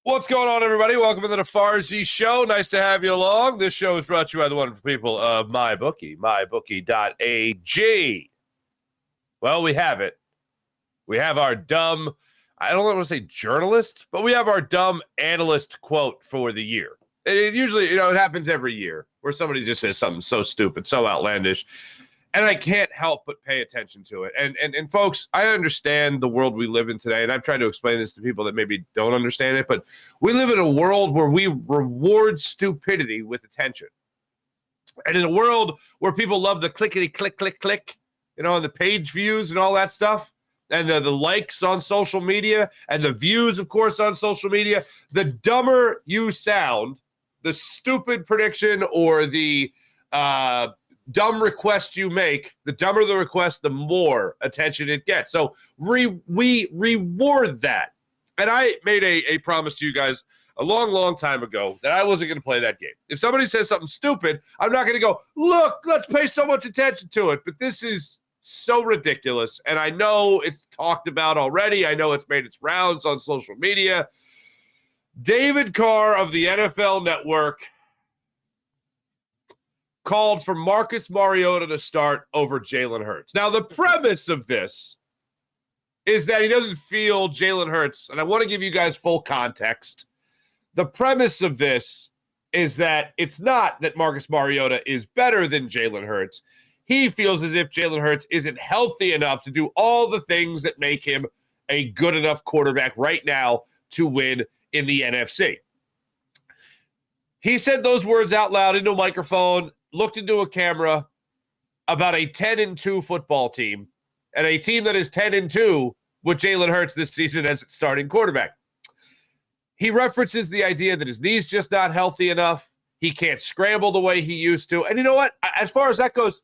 What's going on, everybody? Welcome to the Farzy Show. Nice to have you along. This show is brought to you by the wonderful people of MyBookie, mybookie.ag. Well, we have it. We have our dumb, I don't want to say journalist, but we have our dumb analyst quote for the year. It usually, it happens every year where somebody just says something so stupid, so outlandish, and I can't help but pay attention to it. And folks, I understand the world we live in today, and I've tried to explain this to people that maybe don't understand it, but we live in a world where we reward stupidity with attention. And in a world where people love the clickety click, click, click, and the page views and all that stuff, and the likes on social media, and the views, of course, on social media, the dumber you sound, the stupid prediction or the dumb request you make, the dumber the request, the more attention it gets. So we reward that. And I made a promise to you guys a long, long time ago that I wasn't going to play that game. If somebody says something stupid, I'm not going to go, look, let's pay so much attention to it. But this is so ridiculous. And I know it's talked about already. I know it's made its rounds on social media. David Carr of the NFL Network called for Marcus Mariota to start over Jalen Hurts. Now, the premise of this is that he doesn't feel Jalen Hurts, and I want to give you guys full context. The premise of this is that it's not that Marcus Mariota is better than Jalen Hurts. He feels as if Jalen Hurts isn't healthy enough to do all the things that make him a good enough quarterback right now to win in the NFC. He said those words out loud into a microphone, looked into a camera about a 10-2 football team and a team that is 10-2 with Jalen Hurts this season as its starting quarterback. He references the idea that his knee's just not healthy enough. He can't scramble the way he used to. And you know what? As far as that goes,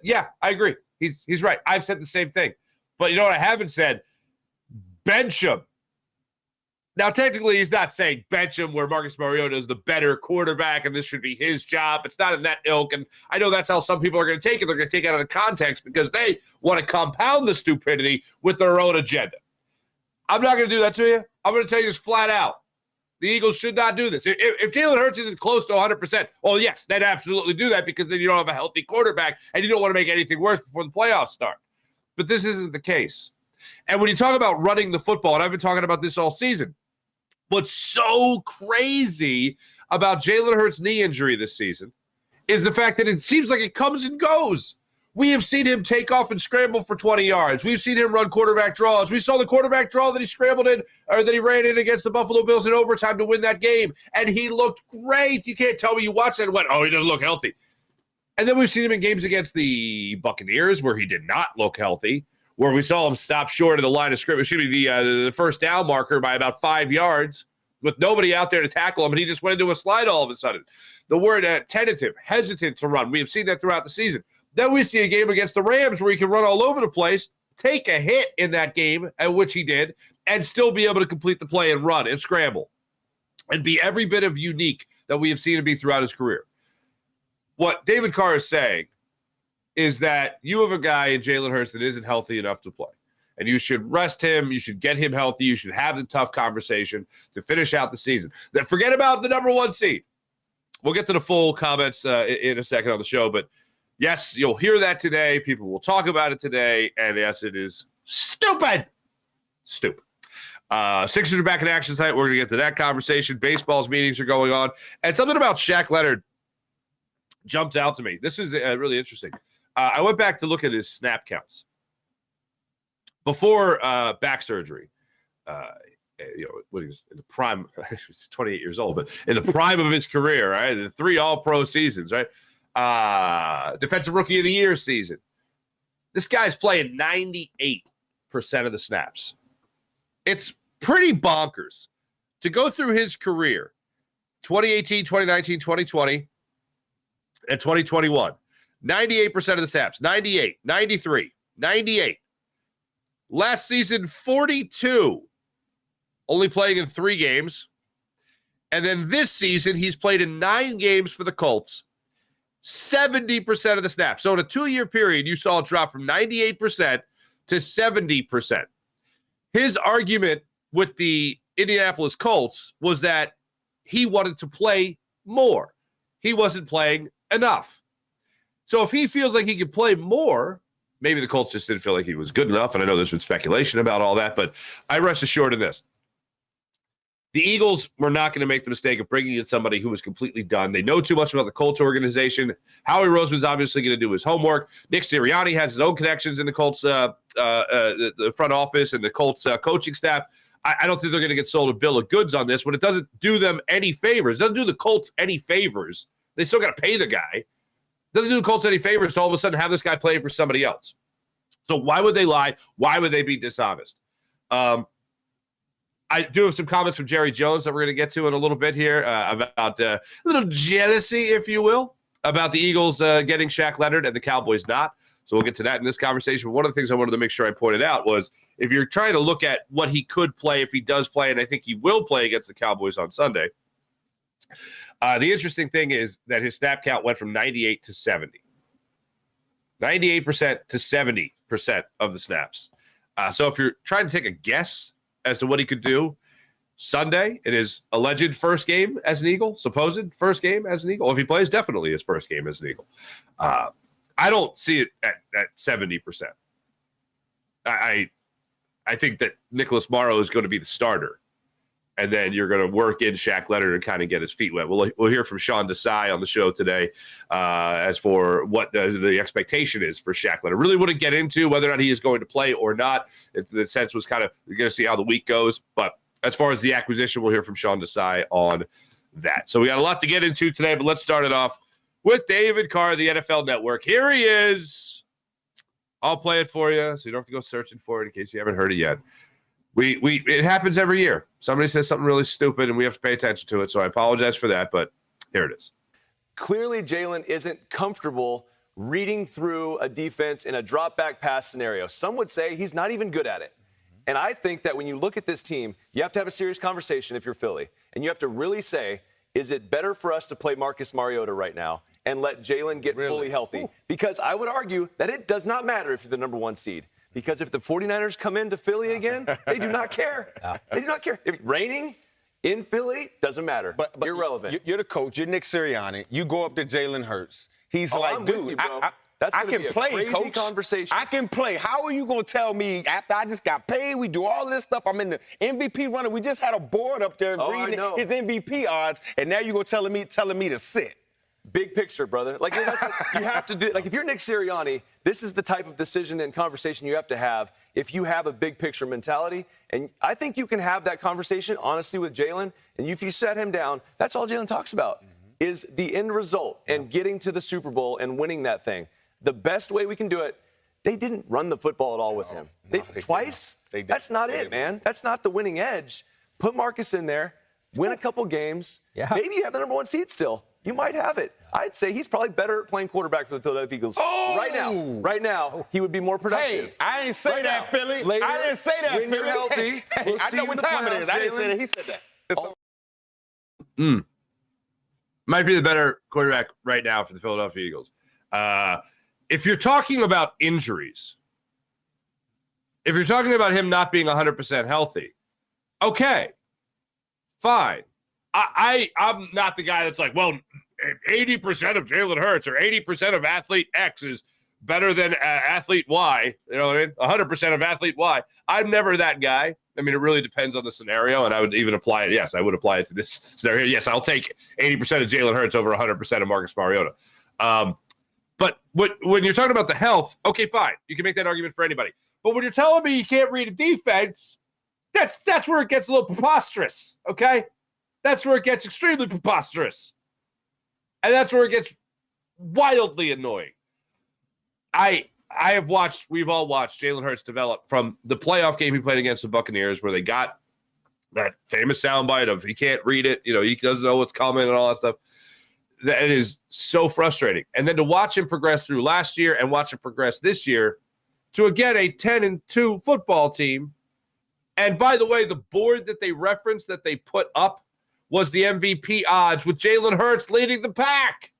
yeah, I agree. He's right. I've said the same thing. But you know what I haven't said? Bench him. Now, technically, he's not saying bench him where Marcus Mariota is the better quarterback and this should be his job. It's not in that ilk, and I know that's how some people are going to take it. They're going to take it out of context because they want to compound the stupidity with their own agenda. I'm not going to do that to you. I'm going to tell you just flat out. The Eagles should not do this. If Jalen Hurts isn't close to 100%, well, yes, they'd absolutely do that because then you don't have a healthy quarterback and you don't want to make anything worse before the playoffs start. But this isn't the case. And when you talk about running the football, and I've been talking about this all season, what's so crazy about Jalen Hurts' knee injury this season is the fact that it seems like it comes and goes. We have seen him take off and scramble for 20 yards. We've seen him run quarterback draws. We saw the quarterback draw that he scrambled in, or that he ran in against the Buffalo Bills in overtime to win that game, and he looked great. You can't tell me you watched that and went, oh, he doesn't look healthy. And then we've seen him in games against the Buccaneers where he did not look healthy, where we saw him stop short of the line of scrimmage, the first down marker by about 5 yards with nobody out there to tackle him, and he just went into a slide all of a sudden. The word tentative, hesitant to run. We have seen that throughout the season. Then we see a game against the Rams where he can run all over the place, take a hit in that game, at which he did, and still be able to complete the play and run and scramble and be every bit of unique that we have seen him be throughout his career. What David Carr is saying is that you have a guy in Jalen Hurts that isn't healthy enough to play. And you should rest him. You should get him healthy. You should have the tough conversation to finish out the season. Then forget about the number one seed. We'll get to the full comments in a second on the show. But, yes, you'll hear that today. People will talk about it today. And, yes, it is stupid. Stupid. Sixers are back in action tonight. We're going to get to that conversation. Baseball's meetings are going on. And something about Shaq Leonard jumped out to me. This is really interesting. I went back to look at his snap counts. Before back surgery, when he was in the prime, he's 28 years old, but in the prime of his career, right? The 3 All-Pro seasons, right? Defensive Rookie of the Year season. This guy's playing 98% of the snaps. It's pretty bonkers to go through his career, 2018, 2019, 2020, and 2021. 98% of the snaps, 98, 93, 98. Last season, 42, only playing in 3 games. And then this season, he's played in 9 games for the Colts, 70% of the snaps. So in a 2-year period, you saw it drop from 98% to 70%. His argument with the Indianapolis Colts was that he wanted to play more. He wasn't playing enough. So if he feels like he could play more, maybe the Colts just didn't feel like he was good enough. And I know there's been speculation about all that, but I rest assured in this. The Eagles were not going to make the mistake of bringing in somebody who was completely done. They know too much about the Colts organization. Howie Roseman's obviously going to do his homework. Nick Sirianni has his own connections in the Colts the front office and the Colts coaching staff. I don't think they're going to get sold a bill of goods on this, but it doesn't do them any favors. It doesn't do the Colts any favors. They still got to pay the guy. It doesn't do the Colts any favors to all of a sudden have this guy playing for somebody else. So why would they lie? Why would they be dishonest? I do have some comments from Jerry Jones that we're going to get to in a little bit here about a little jealousy, if you will, about the Eagles getting Shaq Leonard and the Cowboys not. So we'll get to that in this conversation. But one of the things I wanted to make sure I pointed out was if you're trying to look at what he could play, if he does play, and I think he will play against the Cowboys on Sunday, the interesting thing is that his snap count went from 98 to 70. 98% to 70% of the snaps. So if you're trying to take a guess as to what he could do Sunday in his alleged first game as an Eagle, supposed first game as an Eagle. If he plays, definitely his first game as an Eagle. I don't see it at 70%. I think that Nicholas Morrow is going to be the starter, and then you're going to work in Shaq Leonard and kind of get his feet wet. We'll hear from Sean Desai on the show today as for what the expectation is for Shaq Leonard. Really wouldn't get into whether or not he is going to play or not. The sense was kind of you're going to see how the week goes. But as far as the acquisition, we'll hear from Sean Desai on that. So we got a lot to get into today, but let's start it off with David Carr, the NFL Network. Here he is. I'll play it for you so you don't have to go searching for it in case you haven't heard it yet. It happens every year. Somebody says something really stupid, and we have to pay attention to it, so I apologize for that, but here it is. Clearly, Jalen isn't comfortable reading through a defense in a drop-back pass scenario. Some would say he's not even good at it. And I think that when you look at this team, you have to have a serious conversation if you're Philly, and you have to really say, is it better for us to play Marcus Mariota right now and let Jalen get fully healthy? Ooh. Because I would argue that it does not matter if you're the number one seed. Because if the 49ers come into Philly again, they do not care. They do not care. If raining in Philly doesn't matter. But irrelevant. You're the coach. You're Nick Sirianni. You go up to Jalen Hurts. He's like, dude, you, I can play, crazy coach. Conversation. I can play. How are you going to tell me after I just got paid, we do all of this stuff, I'm in the MVP runner. We just had a board up there reading his MVP odds, and now you're going to telling me to sit. Big picture, brother. Like that's you have to do. Like if you're Nick Sirianni, this is the type of decision and conversation you have to have if you have a big picture mentality. And I think you can have that conversation honestly with Jalen. And if you set him down, that's all Jalen talks about is the end result and getting to the Super Bowl and winning that thing. The best way we can do it. They didn't run the football at all with him. Twice. That's not it, man. That's not the winning edge. Put Marcus in there, win a couple games. Yeah. Maybe you have the number one seed still. You might have it. I'd say he's probably better at playing quarterback for the Philadelphia Eagles. Right now, he would be more productive. Hey, I didn't say that, Philly. Later, I didn't say that, when Philly. You're healthy, we'll I know what time it is. I didn't say that. He said that. Might be the better quarterback right now for the Philadelphia Eagles. If you're talking about injuries, if you're talking about him not being 100% healthy, okay, fine. I'm not the guy that's like, well, 80% of Jalen Hurts or 80% of athlete X is better than athlete Y. You know what I mean? 100% of athlete Y. I'm never that guy. I mean, it really depends on the scenario, and I would even apply it. Yes, I would apply it to this scenario. Yes, I'll take 80% of Jalen Hurts over 100% of Marcus Mariota. But when you're talking about the health, okay, fine. You can make that argument for anybody. But when you're telling me you can't read a defense, that's where it gets a little preposterous, okay? That's where it gets extremely preposterous. And that's where it gets wildly annoying. We've all watched Jalen Hurts develop from the playoff game he played against the Buccaneers where they got that famous soundbite of he can't read it, he doesn't know what's coming and all that stuff. That it is so frustrating. And then to watch him progress through last year and watch him progress this year to, again, a 10-2 football team. And by the way, the board that they referenced that they put up was the MVP odds with Jalen Hurts leading the pack.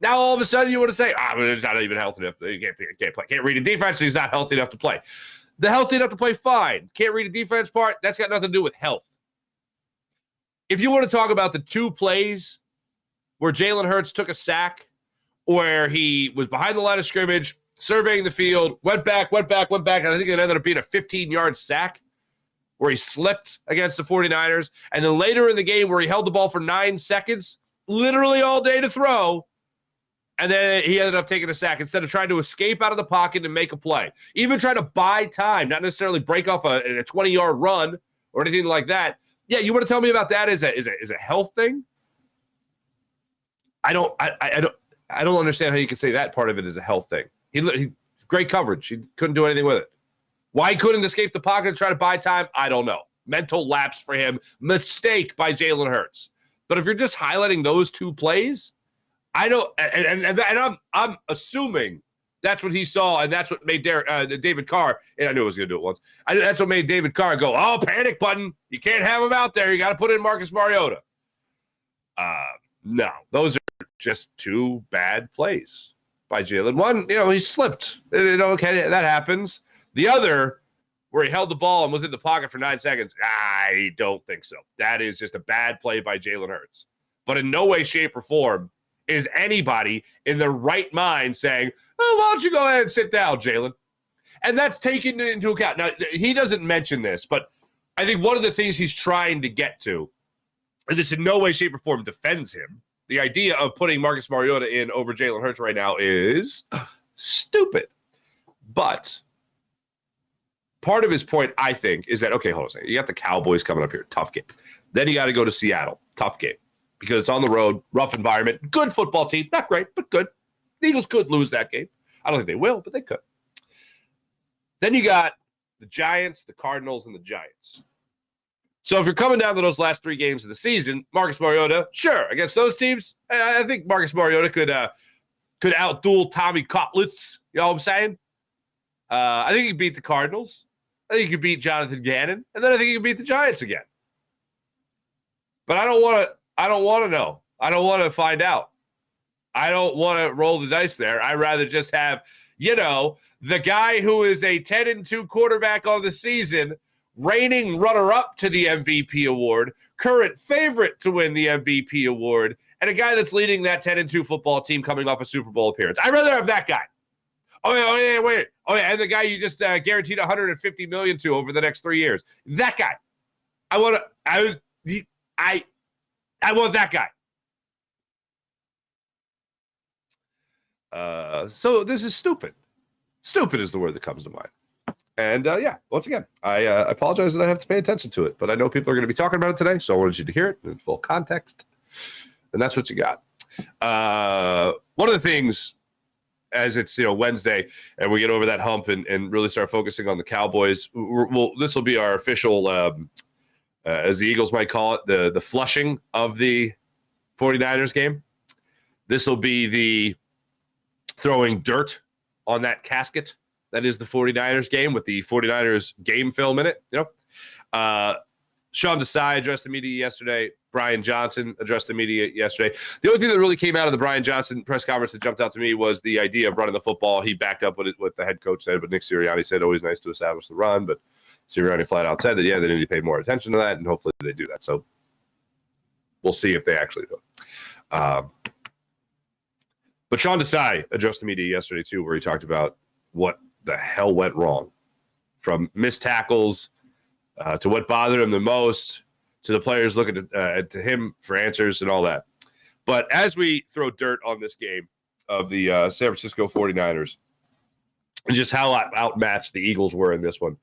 Now all of a sudden you want to say, he's not even healthy enough. He can't play. Can't read a defense, so he's not healthy enough to play. The healthy enough to play, fine. Can't read a defense part, that's got nothing to do with health. If you want to talk about the two plays where Jalen Hurts took a sack, where he was behind the line of scrimmage, surveying the field, went back, and I think it ended up being a 15-yard sack where he slipped against the 49ers, and then later in the game where he held the ball for 9 seconds, literally all day to throw, and then he ended up taking a sack instead of trying to escape out of the pocket and make a play. Even trying to buy time, not necessarily break off a 20-yard run or anything like that. Yeah, you want to tell me about that as a health thing? I don't understand how you could say that part of it is a health thing. He great coverage. He couldn't do anything with it. Why he couldn't escape the pocket and try to buy time, I don't know. Mental lapse for him. Mistake by Jalen Hurts. But if you're just highlighting those two plays, I don't, and I'm assuming that's what he saw, and that's what made David Carr, and I knew I was going to do it once. That's what made David Carr go, oh, panic button. You can't have him out there. You got to put in Marcus Mariota. No, those are just two bad plays by Jalen. One, he slipped. Okay, that happens. The other, where he held the ball and was in the pocket for 9 seconds, I don't think so. That is just a bad play by Jalen Hurts. But in no way, shape, or form is anybody in their right mind saying, oh, why don't you go ahead and sit down, Jalen? And that's taken into account. Now, he doesn't mention this, but I think one of the things he's trying to get to, and this in no way, shape, or form defends him, the idea of putting Marcus Mariota in over Jalen Hurts right now is stupid. But part of his point, I think, is that, okay, hold on a second. You got the Cowboys coming up here, tough game. Then you got to go to Seattle, tough game. Because it's on the road, rough environment, good football team, not great, but good. The Eagles could lose that game. I don't think they will, but they could. Then you got the Giants, the Cardinals, and the Giants. So if you're coming down to those last 3 games of the season, Marcus Mariota, sure, against those teams, I think Marcus Mariota could outduel Tommy Kotlitz. You know what I'm saying? I think he could beat the Cardinals. I think he could beat Jonathan Gannon, and then I think he could beat the Giants again. But I don't want to know. I don't want to find out. I don't want to roll the dice there. I'd rather just have, the guy who is a 10-2 quarterback on the season, reigning runner-up to the MVP award, current favorite to win the MVP award, and a guy that's leading that 10-2 football team coming off a Super Bowl appearance. I'd rather have that guy. Wait. And the guy you just guaranteed $150 million to over the next 3 years. That guy. I want that guy. So this is stupid. Stupid is the word that comes to mind. And once again, I apologize that I have to pay attention to it, but I know people are going to be talking about it today, so I wanted you to hear it in full context. And that's what you got. One of the things, as it's Wednesday, and we get over that hump and really start focusing on the Cowboys, this will be our official, as the Eagles might call it, the flushing of the 49ers game. This will be the throwing dirt on that casket that is the 49ers game with the 49ers game film in it. Sean Desai addressed the media yesterday. Brian Johnson addressed the media yesterday. The only thing that really came out of the Brian Johnson press conference that jumped out to me was the idea of running the football. He backed up what the head coach said, but Nick Sirianni said always nice to establish the run, but Sirianni flat out said that, they need to pay more attention to that, and hopefully they do that. So we'll see if they actually do it. But Sean Desai addressed the media yesterday, too, where he talked about what the hell went wrong, from missed tackles to what bothered him the most, to the players looking to him for answers and all that. But as we throw dirt on this game of the San Francisco 49ers and just how outmatched the Eagles were in this one,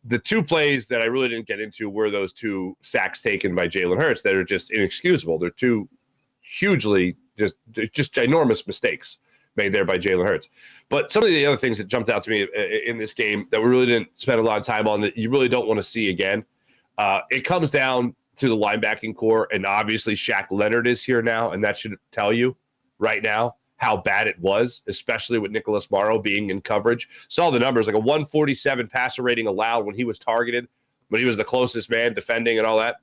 the two plays that I really didn't get into were those 2 sacks taken by Jalen Hurts that are just inexcusable. They're 2 hugely just ginormous mistakes made there by Jalen Hurts. But some of the other things that jumped out to me in this game that we really didn't spend a lot of time on that you really don't want to see again, it comes down to the linebacking core, and obviously Shaq Leonard is here now, and that should tell you right now how bad it was, especially with Nicholas Morrow being in coverage. Saw the numbers, like a 147 passer rating allowed when he was targeted, when he was the closest man defending and all that.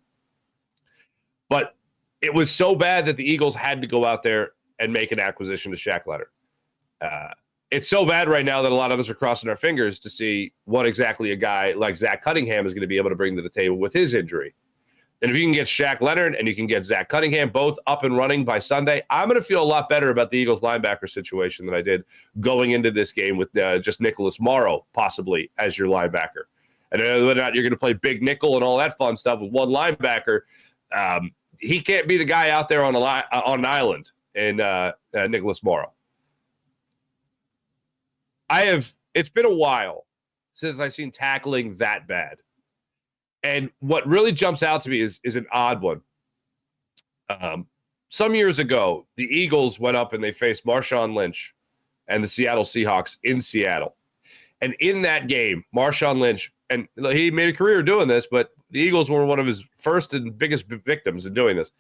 But it was so bad that the Eagles had to go out there and make an acquisition to Shaq Leonard. it's so bad right now that a lot of us are crossing our fingers to see what exactly a guy like Zach Cunningham is going to be able to bring to the table with his injury. And if you can get Shaq Leonard and you can get Zach Cunningham both up and running by Sunday, I'm going to feel a lot better about the Eagles linebacker situation than I did going into this game with just Nicholas Morrow possibly as your linebacker. And whether or not you're going to play big nickel and all that fun stuff with one linebacker, he can't be the guy out there on an island in Nicholas Morrow. It's been a while since I've seen tackling that bad. And what really jumps out to me is an odd one. Some years ago, the Eagles went up and they faced Marshawn Lynch and the Seattle Seahawks in Seattle. And in that game, Marshawn Lynch, and he made a career doing this, but the Eagles were one of his first and biggest victims in doing this.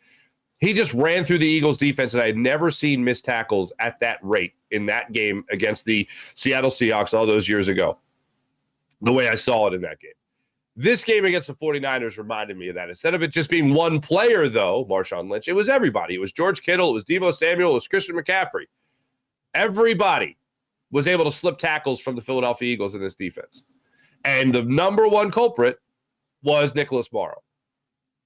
He just ran through the Eagles defense, and I had never seen missed tackles at that rate in that game against the Seattle Seahawks all those years ago, the way I saw it in that game. This game against the 49ers reminded me of that. Instead of it just being one player, though, Marshawn Lynch, it was everybody. It was George Kittle. It was Deebo Samuel. It was Christian McCaffrey. Everybody was able to slip tackles from the Philadelphia Eagles in this defense. And the number one culprit was Nicholas Morrow.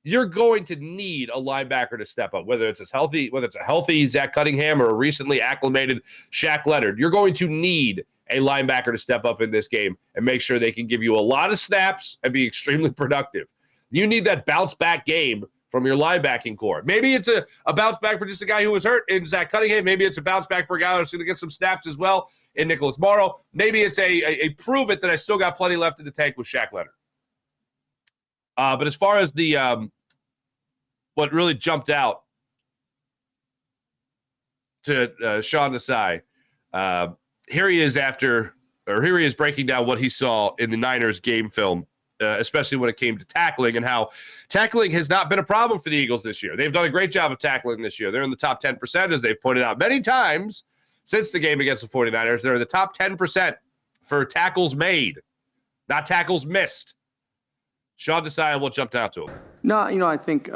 You're going to need a linebacker to step up, whether it's a healthy Zach Cunningham or a recently acclimated Shaq Leonard. You're going to need a linebacker to step up in this game and make sure they can give you a lot of snaps and be extremely productive. You need that bounce back game from your linebacking core. Maybe it's a bounce back for just a guy who was hurt in Zach Cunningham. Maybe it's a bounce back for a guy who's going to get some snaps as well in Nicholas Morrow. Maybe it's a prove it that I still got plenty left in the tank with Shaq Leonard. But as far as the what really jumped out to Sean Desai, here he is breaking down what he saw in the Niners game film, especially when it came to tackling and how tackling has not been a problem for the Eagles this year. They've done a great job of tackling this year. They're in the top 10%, as they've pointed out many times since the game against the 49ers. They're in the top 10% for tackles made, not tackles missed. Sean Desai, what jumped out to him? No, I think,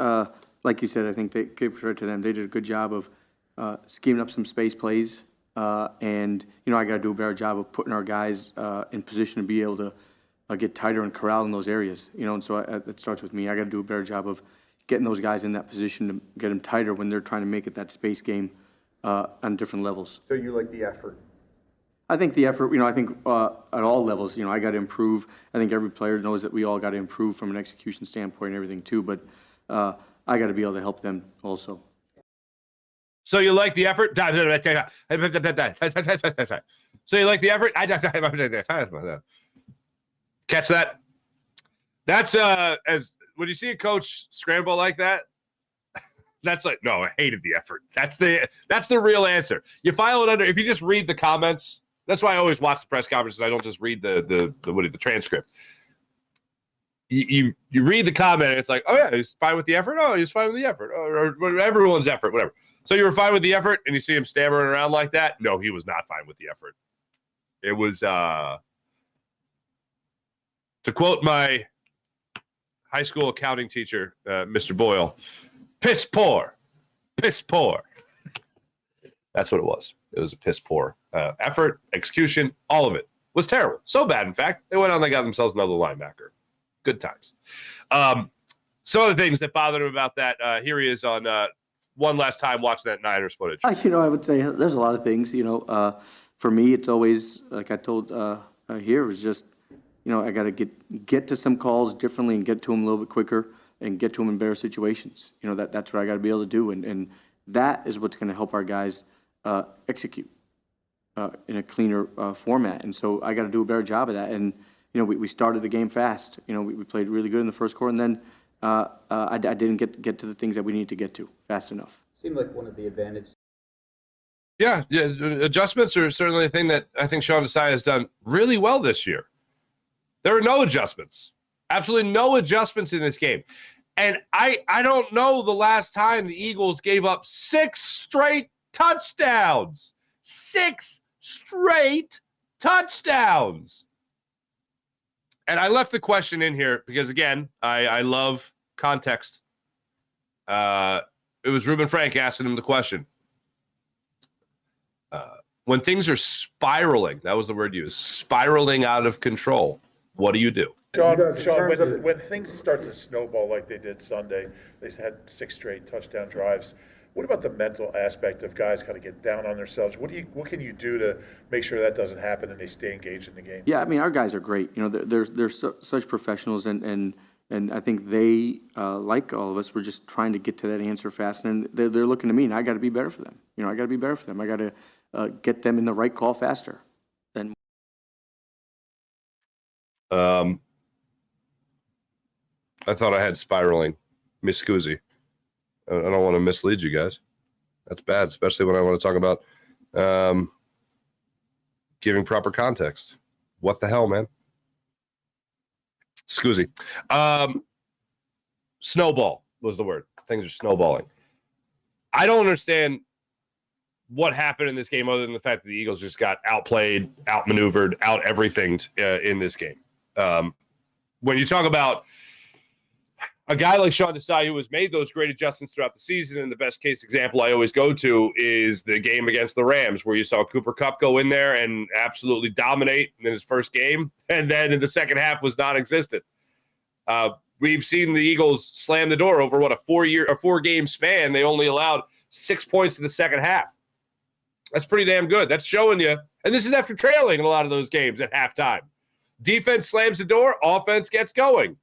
like you said, I think they gave credit to them. They did a good job of scheming up some space plays. And I got to do a better job of putting our guys in position to be able to get tighter and corral in those areas. And so it starts with me. I got to do a better job of getting those guys in that position to get them tighter when they're trying to make it that space game on different levels. So you like the effort? I think the effort, I think at all levels, I got to improve. I think every player knows that we all got to improve from an execution standpoint and everything too, but I got to be able to help them also. So you like the effort? So you like the effort? Catch that? That's as when you see a coach scramble like that, that's like, no, I hated the effort. That's the real answer. You file it under, if you just read the comments, that's why I always watch the press conferences. I don't just read the transcript. You read the comment, and it's like, oh yeah, he's fine with the effort. Oh, he's fine with the effort. Or everyone's effort, whatever. So you were fine with the effort, and you see him stammering around like that? No, he was not fine with the effort. It was, to quote my high school accounting teacher, Mr. Boyle, piss poor. Piss poor. That's what it was. It was a piss poor effort, execution, all of it was terrible. So bad, in fact, they went on, they got themselves another linebacker. Good times. Some of the things that bothered him about that, here he is on one last time watching that Niners footage. I would say there's a lot of things, for me, it's always, like I told here, it was just, I got to get to some calls differently and get to them a little bit quicker and get to them in better situations. That's what I got to be able to do. And that is what's going to help our guys execute in a cleaner format. And so I got to do a better job of that. And, we started the game fast. We played really good in the first quarter, and then I didn't get to the things that we need to get to fast enough. Seemed like one of the advantages. Yeah, adjustments are certainly a thing that I think Sean Desai has done really well this year. There are no adjustments. Absolutely no adjustments in this game. And I don't know the last time the Eagles gave up 6 straight touchdowns. 6 straight touchdowns. And I left the question in here because, again, I love context. It was Reuben Frank asking him the question. when things are spiraling, that was the word used, spiraling out of control, what do you do? Sean, when things start to snowball like they did Sunday, they had 6 straight touchdown drives. What about the mental aspect of guys kind of get down on themselves? What can you do to make sure that doesn't happen and they stay engaged in the game? Yeah, I mean, our guys are great. You know, they're such professionals, and I think they, like all of us, we're just trying to get to that answer fast, and they're looking to me, and I got to be better for them. You know, I got to be better for them. I got to get them in the right call faster. And I thought I had spiraling. Miss Scusi. I don't want to mislead you guys. That's bad, especially when I want to talk about giving proper context. What the hell, man? Scusi. Snowball was the word. Things are snowballing. I don't understand what happened in this game other than the fact that the Eagles just got outplayed, outmaneuvered, out everything in this game. When you talk about a guy like Sean Desai, who has made those great adjustments throughout the season, and the best case example I always go to is the game against the Rams, where you saw Cooper Kupp go in there and absolutely dominate in his first game, and then in the second half was non-existent. We've seen the Eagles slam the door over a 4-game span. They only allowed 6 points in the second half. That's pretty damn good. That's showing you, and this is after trailing in a lot of those games at halftime. Defense slams the door, offense gets going.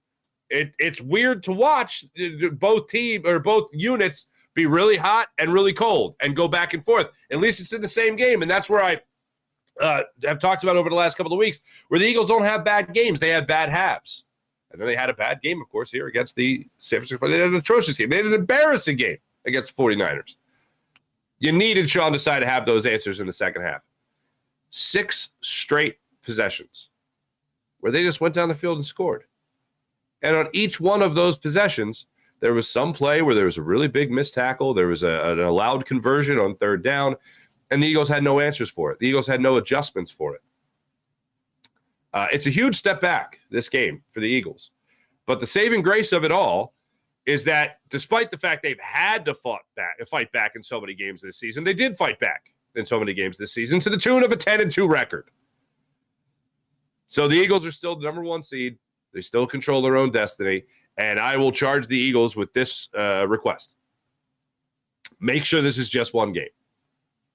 It's weird to watch both units be really hot and really cold and go back and forth. At least it's in the same game, and that's where I have talked about over the last couple of weeks, where the Eagles don't have bad games. They have bad halves. And then they had a bad game, of course, here against the San Francisco. They had an atrocious game. They had an embarrassing game against the 49ers. You needed Sean Desai to have those answers in the second half. 6 straight possessions where they just went down the field and scored. And on each one of those possessions, there was some play where there was a really big missed tackle. There was an allowed conversion on third down, and the Eagles had no answers for it. The Eagles had no adjustments for it. It's a huge step back, this game, for the Eagles. But the saving grace of it all is that despite the fact they've had to fight back in so many games this season, they did fight back in so many games this season to the tune of a 10-2 record. So the Eagles are still the number 1 seed. They still control their own destiny, and I will charge the Eagles with this request. Make sure this is just one game.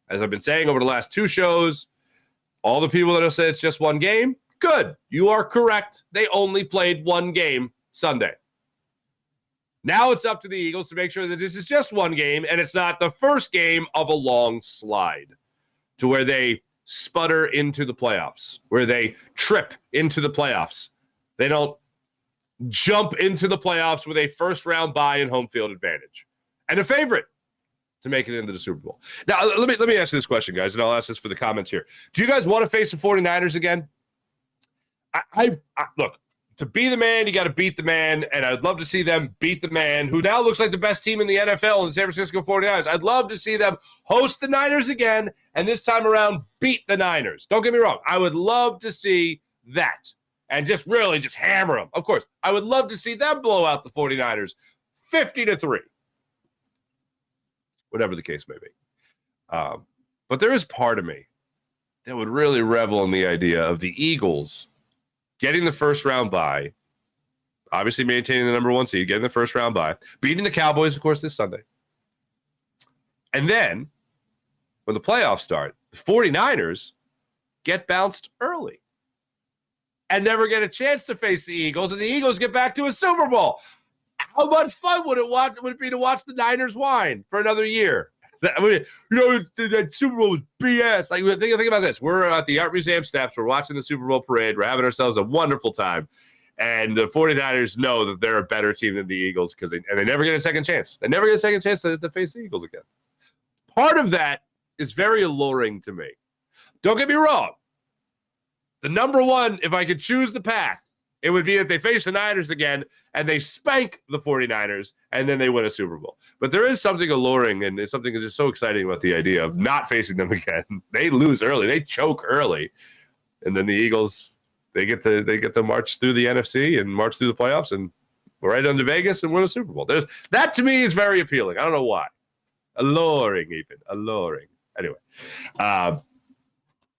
As I've been saying over the last 2 shows, all the people that have said it's just one game, good. You are correct. They only played one game Sunday. Now it's up to the Eagles to make sure that this is just one game, and it's not the first game of a long slide to where they sputter into the playoffs, where they trip into the playoffs. They don't jump into the playoffs with a first-round bye and home field advantage and a favorite to make it into the Super Bowl. Now, let me ask you this question, guys, and I'll ask this for the comments here. Do you guys want to face the 49ers again? I look, to be the man, you got to beat the man, and I'd love to see them beat the man, who now looks like the best team in the NFL, the San Francisco 49ers. I'd love to see them host the Niners again, and this time around beat the Niners. Don't get me wrong. I would love to see that. And just hammer them. Of course, I would love to see them blow out the 49ers 50-3. Whatever the case may be. But there is part of me that would really revel in the idea of the Eagles getting the first round bye, obviously maintaining the number 1 seed, getting the first round bye, beating the Cowboys, of course, this Sunday. And then, when the playoffs start, the 49ers get bounced early and never get a chance to face the Eagles, and the Eagles get back to a Super Bowl. How much fun would it be to watch the Niners whine for another year? That Super Bowl was BS. Like, think about this. We're at the Art Museum steps. We're watching the Super Bowl parade. We're having ourselves a wonderful time. And the 49ers know that they're a better team than the Eagles because they never get a second chance. They never get a second chance to face the Eagles again. Part of that is very alluring to me. Don't get me wrong. The number 1, if I could choose the path, it would be that they face the Niners again and they spank the 49ers and then they win a Super Bowl. But there is something alluring and it's something that's just so exciting about the idea of not facing them again. They lose early. They choke early. And then the Eagles, they get to march through the NFC and march through the playoffs and right under Vegas and win a Super Bowl. That to me is very appealing. I don't know why. Alluring even. Alluring. Anyway.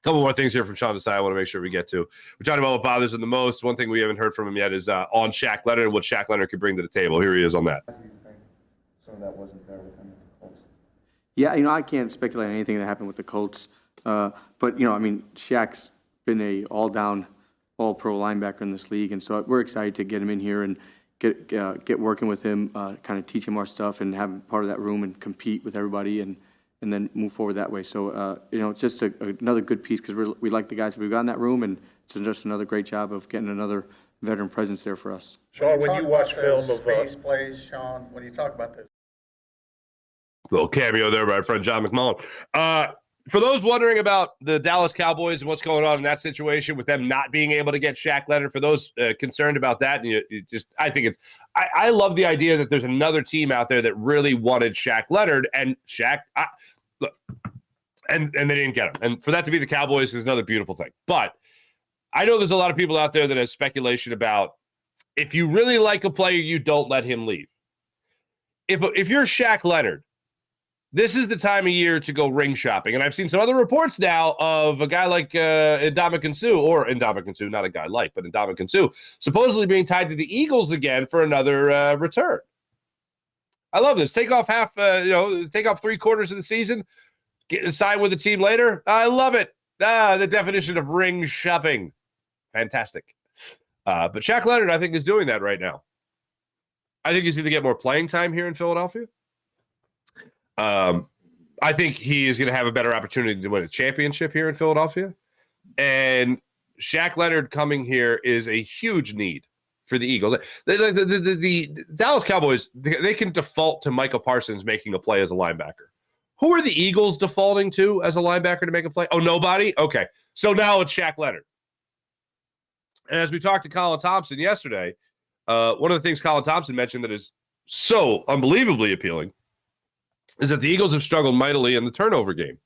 Couple more things here from Sean Desai I want to make sure we get to. We're talking about what bothers him the most. One thing we haven't heard from him yet is on Shaq Leonard and what Shaq Leonard could bring to the table. Here he is on that. How do you think some of that wasn't there with him with the Colts? Yeah, I can't speculate on anything that happened with the Colts. But, Shaq's been a all-down, all-pro linebacker in this league, and so we're excited to get him in here and get working with him, kind of teach him our stuff and have him part of that room and compete with everybody and then move forward that way. So, it's just another good piece because we like the guys that we've got in that room, and it's just another great job of getting another veteran presence there for us. Sean, when you watch film of space plays, Sean, when you talk about this. Little cameo there by our friend John McMullen. For those wondering about the Dallas Cowboys and what's going on in that situation with them not being able to get Shaq Leonard, for those concerned about that, and I love the idea that there's another team out there that really wanted Shaq Leonard, and Shaq, and they didn't get him. And for that to be the Cowboys is another beautiful thing. But I know there's a lot of people out there that have speculation about if you really like a player, you don't let him leave. If you're Shaq Leonard, this is the time of year to go ring shopping. And I've seen some other reports now of a guy like Ndamukong Suh, not a guy like, but Ndamukong Suh, supposedly being tied to the Eagles again for another return. I love this. Take off take off 3/4 of the season, sign with the team later. I love it. The definition of ring shopping. Fantastic. But Shaq Leonard, I think, is doing that right now. I think he's going to get more playing time here in Philadelphia. I think he is going to have a better opportunity to win a championship here in Philadelphia. And Shaq Leonard coming here is a huge need for the Eagles. The Dallas Cowboys, they can default to Micah Parsons making a play as a linebacker. Who are the Eagles defaulting to as a linebacker to make a play? Oh, nobody? Okay. So now it's Shaq Leonard. And as we talked to Colin Thompson yesterday, one of the things Colin Thompson mentioned that is so unbelievably appealing is that the Eagles have struggled mightily in the turnover game.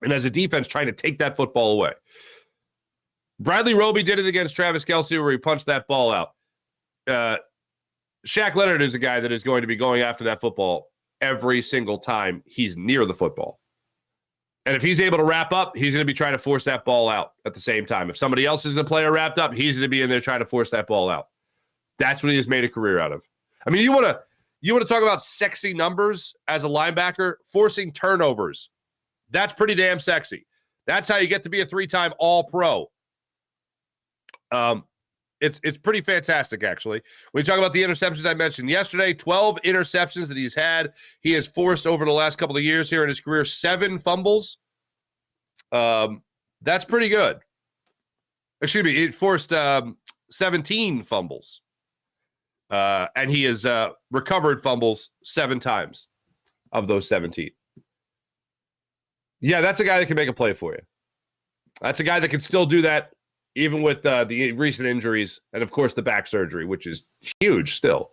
And as a defense, trying to take that football away. Bradley Roby did it against Travis Kelce where he punched that ball out. Shaq Leonard is a guy that is going to be going after that football every single time he's near the football. And if he's able to wrap up, he's going to be trying to force that ball out at the same time. If somebody else is a player wrapped up, he's going to be in there trying to force that ball out. That's what he has made a career out of. I mean, you want to talk about sexy numbers as a linebacker, forcing turnovers. That's pretty damn sexy. That's how you get to be a 3-time All-Pro. It's pretty fantastic, actually. When you talk about the interceptions I mentioned yesterday, 12 interceptions that he's had. He has forced over the last couple of years here in his career 7 fumbles. That's pretty good. Excuse me, he forced 17 fumbles. And he has recovered fumbles 7 times of those 17. Yeah, that's a guy that can make a play for you. That's a guy that can still do that even with the recent injuries and, of course, the back surgery, which is huge still.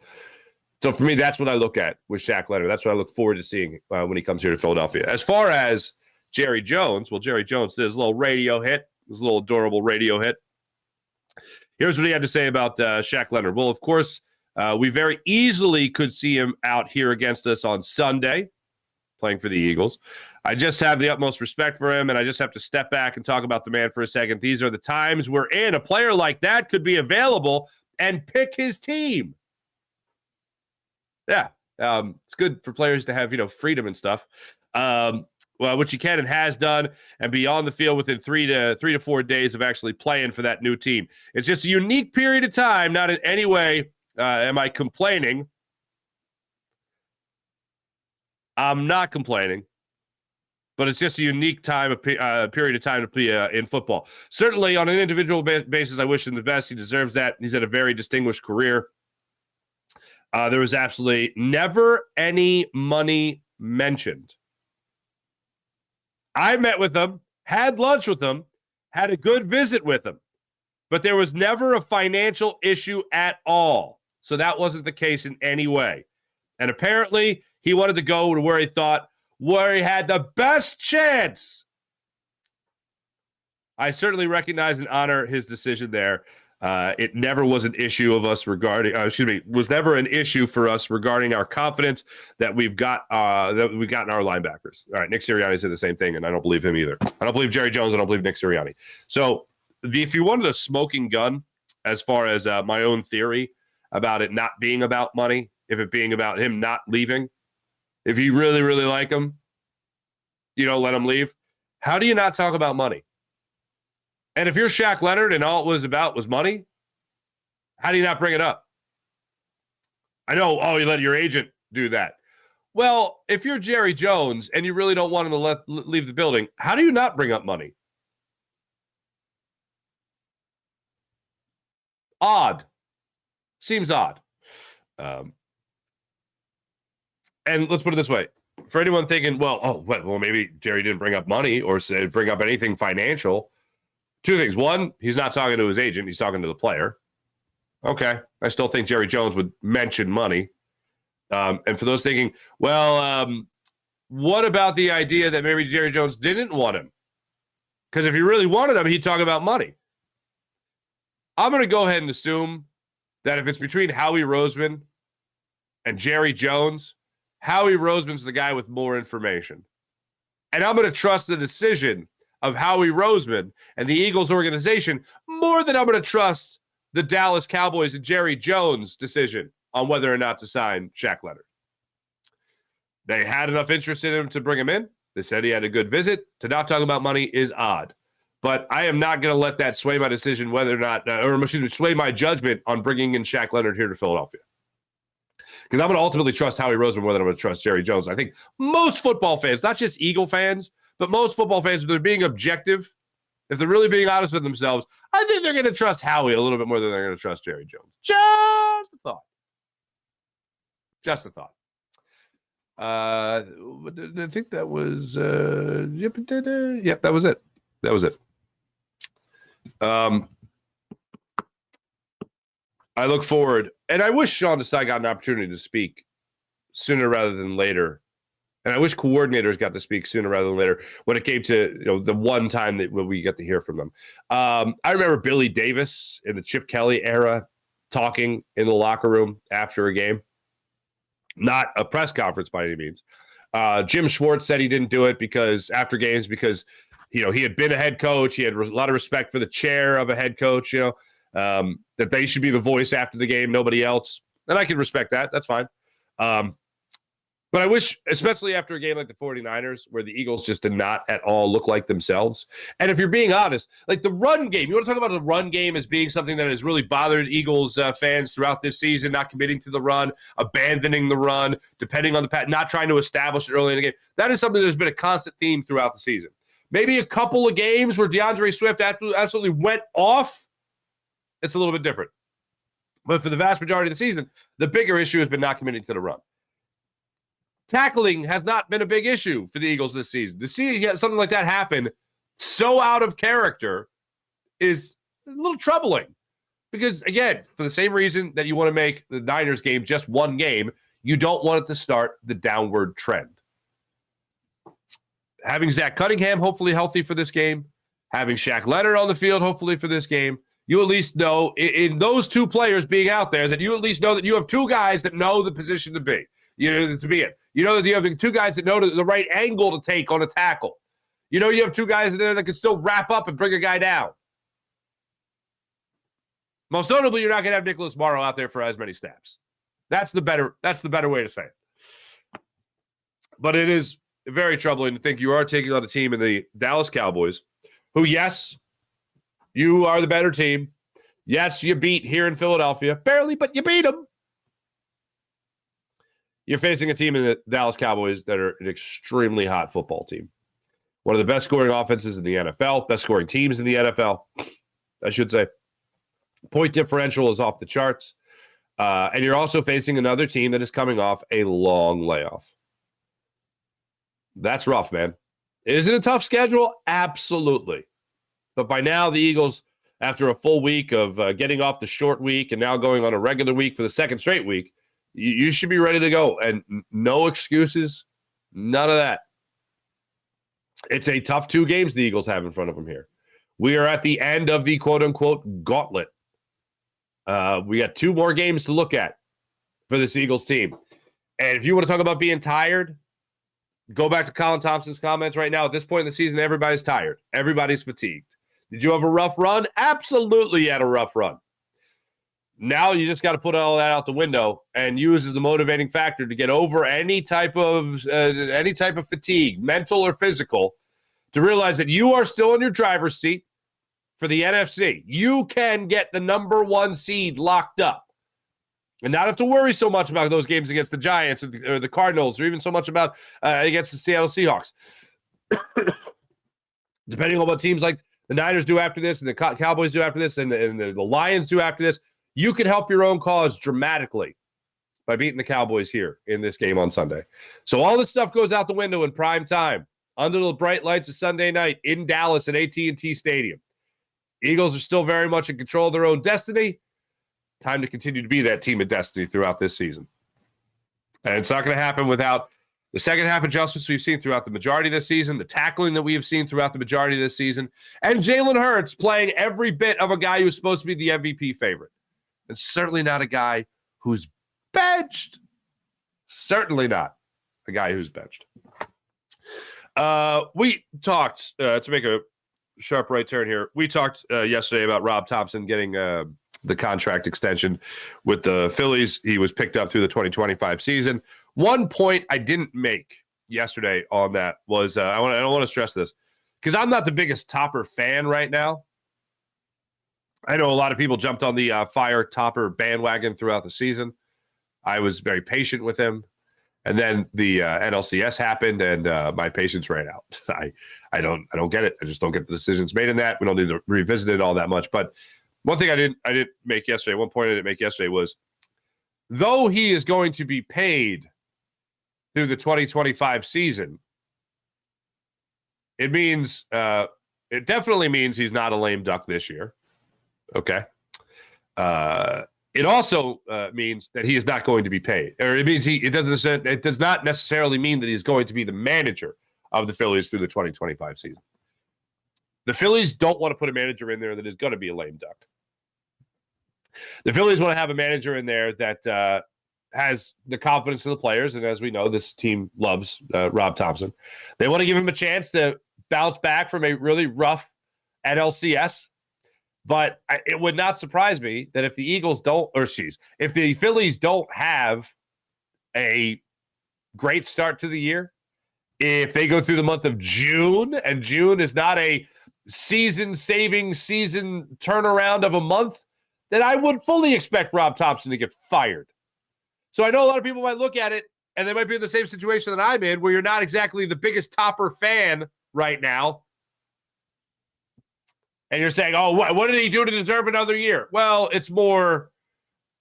So for me, that's what I look at with Shaq Leonard. That's what I look forward to seeing when he comes here to Philadelphia. As far as Jerry Jones, well, Jerry Jones did his little radio hit, his little adorable radio hit. Here's what he had to say about Shaq Leonard. Well, of course, we very easily could see him out here against us on Sunday, playing for the Eagles. I just have the utmost respect for him, and I just have to step back and talk about the man for a second. These are the times we're in. A player like that could be available and pick his team. Yeah, it's good for players to have, freedom and stuff, which he can and has done, and be on the field within 3 to 4 days of actually playing for that new team. It's just a unique period of time, not in any way am I complaining. I'm not complaining. But it's just a unique time, period of time to be in football. Certainly, on an individual basis, I wish him the best. He deserves that. He's had a very distinguished career. There was absolutely never any money mentioned. I met with him, had lunch with him, had a good visit with him, but there was never a financial issue at all. So that wasn't the case in any way. And apparently, he wanted to go to where he thought, where he had the best chance. I certainly recognize and honor his decision there. It never was an issue of us regarding, was never an issue for us regarding our confidence that we've got in our linebackers. All right, Nick Sirianni said the same thing, and I don't believe him either. I don't believe Jerry Jones. I don't believe Nick Sirianni. So if you wanted a smoking gun, as far as my own theory about it not being about money, if it being about him not leaving, if you really, really like him, you don't let him leave. How do you not talk about money? And if you're Shaq Leonard and all it was about was money, how do you not bring it up? I know, you let your agent do that. Well, if you're Jerry Jones and you really don't want him to leave the building, how do you not bring up money? Odd. Seems odd. And let's put it this way. For anyone thinking, well, maybe Jerry didn't bring up money or bring up anything financial. Two things. One, he's not talking to his agent. He's talking to the player. Okay. I still think Jerry Jones would mention money. And for those thinking, what about the idea that maybe Jerry Jones didn't want him? Because if he really wanted him, he'd talk about money. I'm going to go ahead and assume that if it's between Howie Roseman and Jerry Jones, Howie Roseman's the guy with more information. And I'm going to trust the decision of Howie Roseman and the Eagles organization more than I'm going to trust the Dallas Cowboys and Jerry Jones' decision on whether or not to sign Shaq Leonard. They had enough interest in him to bring him in. They said he had a good visit. To not talk about money is odd. But I am not going to let that sway my decision whether or not, sway my judgment on bringing in Shaq Leonard here to Philadelphia. Because I'm going to ultimately trust Howie Roseman more than I'm going to trust Jerry Jones. I think most football fans, not just Eagle fans, but most football fans, if they're being objective, if they're really being honest with themselves, I think they're going to trust Howie a little bit more than they're going to trust Jerry Jones. Just a thought. Just a thought. I think that was, yep, that was it. That was it. I look forward, and I wish Sean Desai got an opportunity to speak sooner rather than later. And I wish coordinators got to speak sooner rather than later when it came to the one time that we get to hear from them. I remember Billy Davis in the Chip Kelly era talking in the locker room after a game. Not a press conference by any means. Jim Schwartz said he didn't do it because he had been a head coach. He had a lot of respect for the chair of a head coach, that they should be the voice after the game, nobody else. And I can respect that. That's fine. But I wish, especially after a game like the 49ers, where the Eagles just did not at all look like themselves. And if you're being honest, like the run game, you want to talk about the run game as being something that has really bothered Eagles fans throughout this season, not committing to the run, abandoning the run, depending on the pass, not trying to establish it early in the game. That is something that has been a constant theme throughout the season. Maybe a couple of games where DeAndre Swift absolutely went off. It's a little bit different. But for the vast majority of the season, the bigger issue has been not committing to the run. Tackling has not been a big issue for the Eagles this season. To see something like that happen so out of character is a little troubling. Because, again, for the same reason that you want to make the Niners game just one game, you don't want it to start the downward trend. Having Zach Cunningham hopefully healthy for this game, having Shaq Leonard on the field hopefully for this game, you at least know in those two players being out there that you at least know that you have two guys that know the position to be. To be it. You know that you have two guys that know the right angle to take on a tackle. You know you have two guys in there that can still wrap up and bring a guy down. Most notably, you're not going to have Nicholas Morrow out there for as many snaps. That's the better way to say it. But it is very troubling to think you are taking on a team in the Dallas Cowboys, who, yes, you are the better team. Yes, you beat here in Philadelphia. Barely, but you beat them. You're facing a team in the Dallas Cowboys that are an extremely hot football team. One of the best scoring offenses in the NFL, best scoring teams in the NFL, I should say. Point differential is off the charts. And you're also facing another team that is coming off a long layoff. That's rough, man. Is it a tough schedule? Absolutely. But by now, the Eagles, after a full week of getting off the short week and now going on a regular week for the second straight week, you should be ready to go. And no excuses, none of that. It's a tough 2 games the Eagles have in front of them here. We are at the end of the quote-unquote gauntlet We got 2 more games to look at for this Eagles team. And if you want to talk about being tired, go back to Colin Thompson's comments right now. At this point in the season, everybody's tired. Everybody's fatigued. Did you have a rough run? Absolutely you had a rough run. Now you just got to put all that out the window and use as the motivating factor to get over any type of fatigue, mental or physical, to realize that you are still in your driver's seat for the NFC. You can get the number 1 seed locked up and not have to worry so much about those games against the Giants or the Cardinals or even so much about against the Seattle Seahawks. Depending on what teams like the Niners do after this and the Cowboys do after this and the Lions do after this, you can help your own cause dramatically by beating the Cowboys here in this game on Sunday. So all this stuff goes out the window in prime time under the bright lights of Sunday night in Dallas at AT&T Stadium. Eagles are still very much in control of their own destiny. Time to continue to be that team of destiny throughout this season. And it's not going to happen without the second half adjustments we've seen throughout the majority of this season, the tackling that we have seen throughout the majority of this season, and Jalen Hurts playing every bit of a guy who's supposed to be the MVP favorite. And certainly not a guy who's benched. Certainly not a guy who's benched. We talked, to make a sharp right turn here, we talked yesterday about Rob Thompson getting the contract extension with the Phillies. He was picked up through the 2025 season. One point I didn't make yesterday on that was, I don't want to stress this, because I'm not the biggest Topper fan right now. I know a lot of people jumped on the Fire Topper bandwagon throughout the season. I was very patient with him. And then the NLCS happened, and my patience ran out. I don't get it. I just don't get the decisions made in that. We don't need to revisit it all that much. But one thing I didn't make yesterday, one point I didn't make yesterday was, though he is going to be paid through the 2025 season, it means it definitely means he's not a lame duck this year. Okay. It also means that he is not going to be paid, or it means it does not necessarily mean that he's going to be the manager of the Phillies through the 2025 season. The Phillies don't want to put a manager in there that is going to be a lame duck. The Phillies want to have a manager in there that has the confidence of the players, and as we know, this team loves Rob Thompson. They want to give him a chance to bounce back from a really rough NLCS. But it would not surprise me that if the if the Phillies don't have a great start to the year, if they go through the month of June, and June is not a season-saving, season turnaround of a month, then I would fully expect Rob Thompson to get fired. So I know a lot of people might look at it, and they might be in the same situation that I'm in, where you're not exactly the biggest Topper fan right now. And you're saying, oh, what did he do to deserve another year? Well, it's more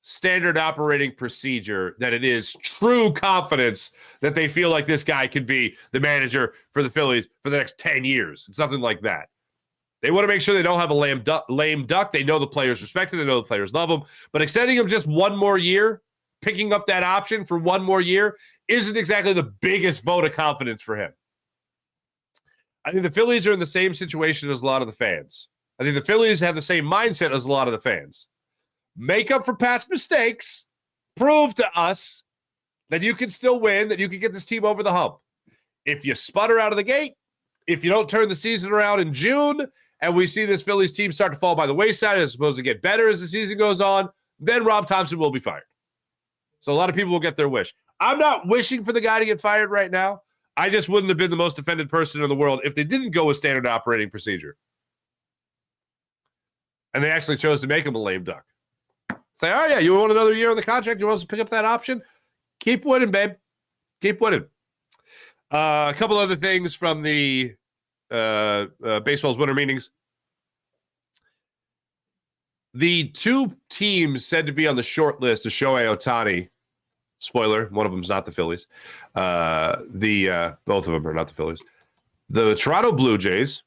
standard operating procedure than it is true confidence that they feel like this guy could be the manager for the Phillies for the next 10 years. It's something like that. They want to make sure they don't have a lame duck. They know the players respect him. They know the players love him. But extending him just one more year, picking up that option for one more year, isn't exactly the biggest vote of confidence for him. I think the Phillies are in the same situation as a lot of the fans. I think the Phillies have the same mindset as a lot of the fans. Make up for past mistakes. Prove to us that you can still win, that you can get this team over the hump. If you sputter out of the gate, if you don't turn the season around in June, and we see this Phillies team start to fall by the wayside as opposed to get better as the season goes on, then Rob Thompson will be fired. So a lot of people will get their wish. I'm not wishing for the guy to get fired right now. I just wouldn't have been the most offended person in the world if they didn't go with standard operating procedure. And they actually chose to make him a lame duck. Say, oh, yeah, you want another year on the contract? You want us to pick up that option? Keep winning, babe. Keep winning. A couple other things from the baseball's winter meetings. The 2 teams said to be on the short list of Shohei Ohtani. Spoiler, one of them is not the Phillies. Both of them are not the Phillies. The Toronto Blue Jays.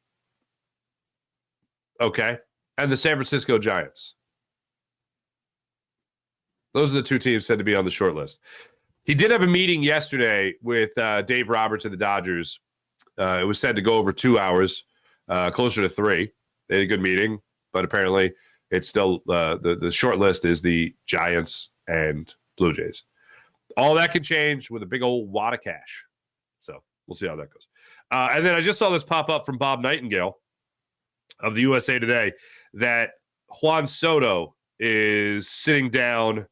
Okay. And the San Francisco Giants. Those are the 2 teams said to be on the short list. He did have a meeting yesterday with Dave Roberts of the Dodgers. It was said to go over 2 hours, closer to 3. They had a good meeting, but apparently It's still the short list is the Giants and Blue Jays. All that can change with a big old wad of cash. So we'll see how that goes. And then I just saw this pop up from Bob Nightingale of the USA Today that Juan Soto is sitting down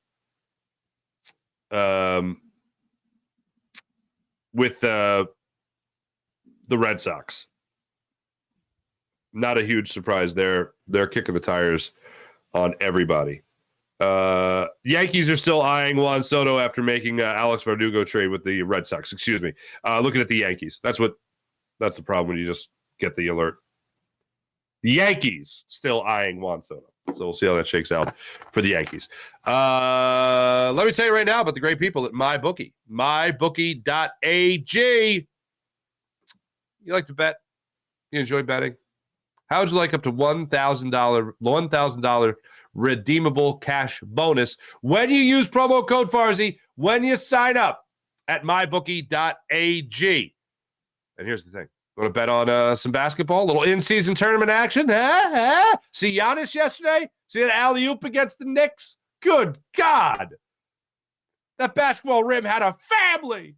with the Red Sox. Not a huge surprise. They're kicking the tires on everybody. Yankees are still eyeing Juan Soto after making Alex Verdugo trade with the Red Sox. Excuse me. Looking at the Yankees. That's the problem when you just get the alert. The Yankees still eyeing Juan Soto. So we'll see how that shakes out for the Yankees. Let me tell you right now about the great people at MyBookie. MyBookie.ag. You like to bet? You enjoy betting? How would you like up to $1,000 redeemable cash bonus when you use promo code Farzy when you sign up at MyBookie.ag? And here's the thing. Want to bet on some basketball? A little in-season tournament action? See Giannis yesterday? See that alley-oop against the Knicks? Good God. That basketball rim had a family.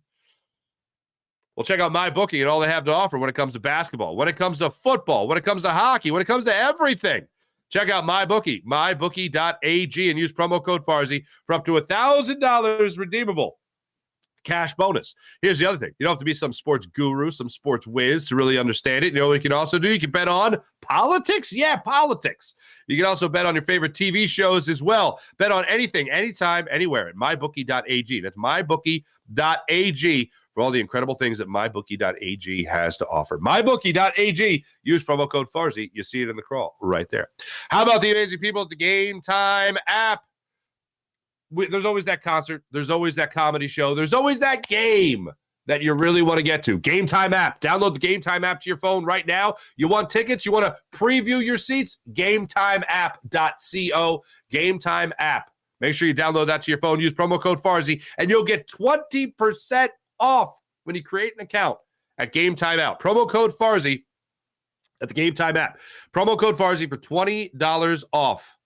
Well, check out MyBookie and all they have to offer when it comes to basketball, when it comes to football, when it comes to hockey, when it comes to everything. Check out MyBookie, MyBookie.ag, and use promo code Farzy for up to $1,000 redeemable cash bonus. Here's the other thing. You don't have to be some sports guru, some sports whiz to really understand it. You know what you can also do? You can bet on politics. Yeah, politics. You can also bet on your favorite TV shows as well. Bet on anything, anytime, anywhere at MyBookie.ag. That's MyBookie.ag for all the incredible things that MyBookie.ag has to offer. MyBookie.ag. Use promo code Farzy. You see it in the crawl right there. How about the amazing people at the Game Time app? There's always that concert. There's always that comedy show. There's always that game that you really want to get to. Game Time app. Download the Game Time app to your phone right now. You want tickets? You want to preview your seats? GameTimeApp.co. Game Time app. Make sure you download that to your phone. Use promo code Farzy, and you'll get 20% off when you create an account at Game Time Out. Promo code Farzy at the Game Time app. Promo code Farzy for $20 off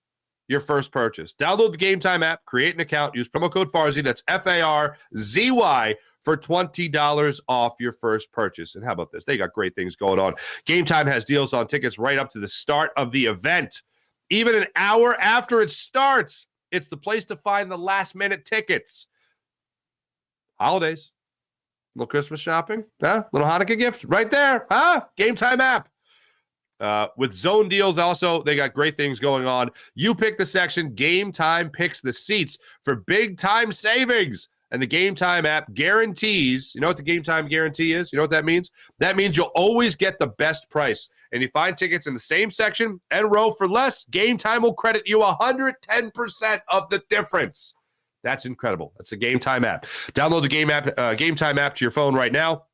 your first purchase. Download the Game Time app, create an account, use promo code Farzy, that's F-A-R-Z-Y, for $20 off your first purchase. And how about this? They got great things going on. Game Time has deals on tickets right up to the start of the event. Even an hour after it starts, it's the place to find the last-minute tickets. Holidays. Little Christmas shopping, little Hanukkah gift right there, Game Time app. With zone deals also, they got great things going on. You pick the section, Game Time picks the seats for big time savings. And the Game Time app guarantees, you know what the Game Time guarantee is? You know what that means? That means you'll always get the best price. And you find tickets in the same section and row for less, Game Time will credit you 110% of the difference. That's incredible. That's the Game Time app. Download the Game Time app to your phone right now.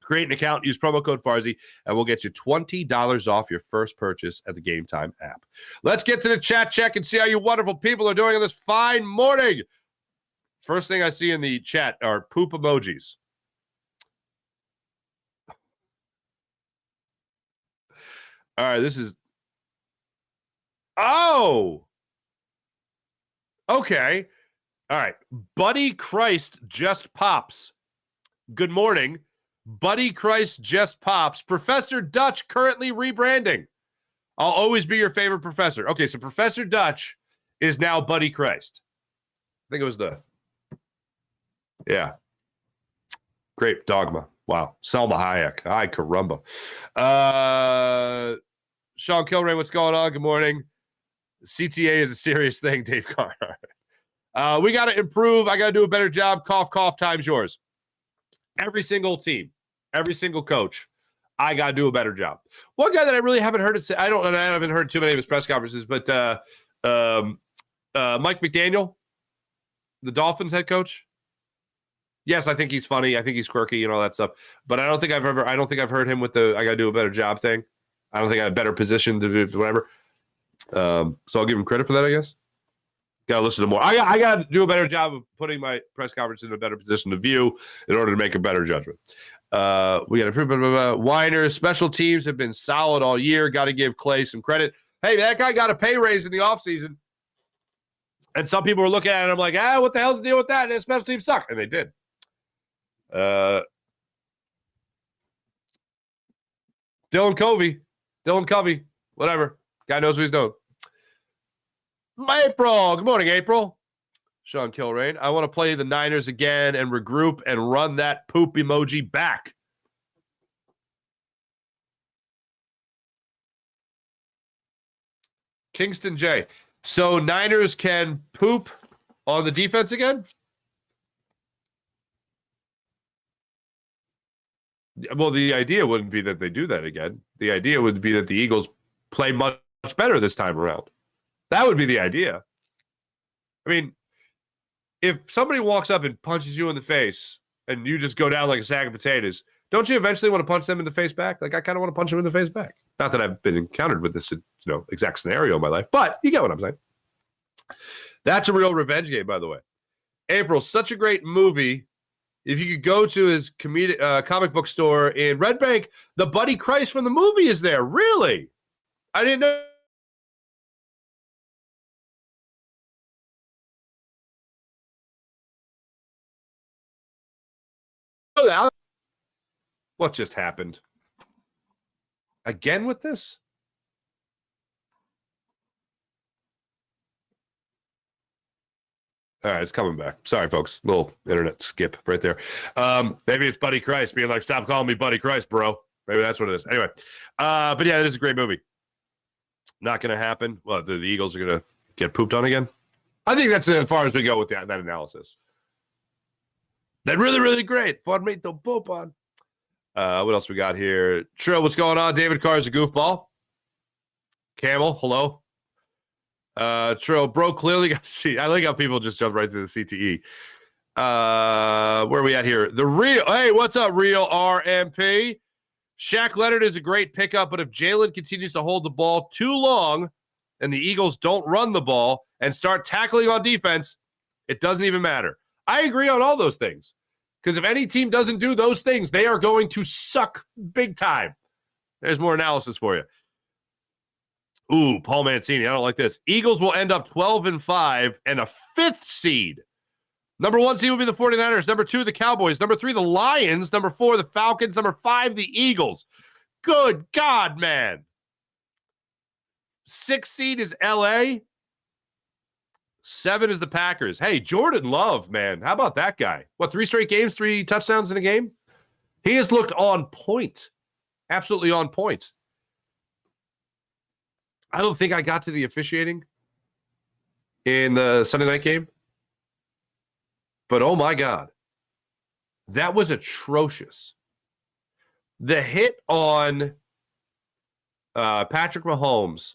Create an account, use promo code Farzy, and we'll get you $20 off your first purchase at the Game Time app. Let's get to the chat check and see how you wonderful people are doing on this fine morning. First thing I see in the chat are poop emojis. All right, this is... Oh! Okay. All right. Buddy Christ just pops. Good morning. Buddy Christ just pops. Professor Dutch currently rebranding. I'll always be your favorite professor. Okay, so Professor Dutch is now Buddy Christ. I think it was yeah. Great dogma. Wow. Selma Hayek. Ay, caramba. Sean Kilrain, what's going on? Good morning. CTA is a serious thing, Dave Carr. We got to improve. I got to do a better job. Cough, cough, time's yours. Every single team, every single coach, I got to do a better job. One guy that I really haven't heard it say, I haven't heard too many of his press conferences, but Mike McDaniel, the Dolphins head coach. Yes, I think he's funny. I think he's quirky and all that stuff. But I don't think I've heard him with the I got to do a better job thing. I don't think I have a better position to do whatever. So I'll give him credit for that, I guess. Got to listen to more. I got to do a better job of putting my press conference in a better position to view in order to make a better judgment. We got to improve. Weiner, special teams have been solid all year. Got to give Clay some credit. Hey, that guy got a pay raise in the offseason. And some people were looking at it. I'm like, what the hell's the deal with that? And special teams suck. And they did. Dylan Covey, whatever. Guy knows what he's doing. April. Good morning, April. Sean Kilrain. I want to play the Niners again and regroup and run that poop emoji back. Kingston J. So Niners can poop on the defense again? Well, the idea wouldn't be that they do that again. The idea would be that the Eagles play much better this time around. That would be the idea. I mean, if somebody walks up and punches you in the face and you just go down like a sack of potatoes, don't you eventually want to punch them in the face back? Like, I kind of want to punch them in the face back. Not that I've been encountered with this, exact scenario in my life, but you get what I'm saying. That's a real revenge game, by the way. April, such a great movie. If you could go to his comic book store in Red Bank, the Buddy Christ from the movie is there. Really? I didn't know. What just happened? Again with this? All right, it's coming back. Sorry, folks. Little internet skip right there. Maybe it's Buddy Christ being like, stop calling me Buddy Christ, bro. Maybe that's what it is. Anyway, but yeah, it is a great movie. Not going to happen. Well, the Eagles are going to get pooped on again. I think that's as far as we go with that analysis. That really, really great. For me to poop on. What else we got here? Trill, what's going on? David Carr is a goofball. Camel, hello. Trill, bro, clearly got to see. I like how people just jump right to the CTE. Where are we at here? Hey, what's up, real RMP? Shaq Leonard is a great pickup, but if Jalen continues to hold the ball too long and the Eagles don't run the ball and start tackling on defense, it doesn't even matter. I agree on all those things. Because if any team doesn't do those things, they are going to suck big time. There's more analysis for you. Ooh, Paul Mancini. I don't like this. Eagles will end up 12-5 and a 5th seed. Number 1 seed will be the 49ers. Number 2, the Cowboys. Number 3, the Lions. Number 4, the Falcons. Number 5, the Eagles. Good God, man. 6th seed is LA. 7 is the Packers. Hey, Jordan Love, man. How about that guy? What, 3 straight games, 3 touchdowns in a game? He has looked on point. Absolutely on point. I don't think I got to the officiating in the Sunday night game. But oh my God. That was atrocious. The hit on Patrick Mahomes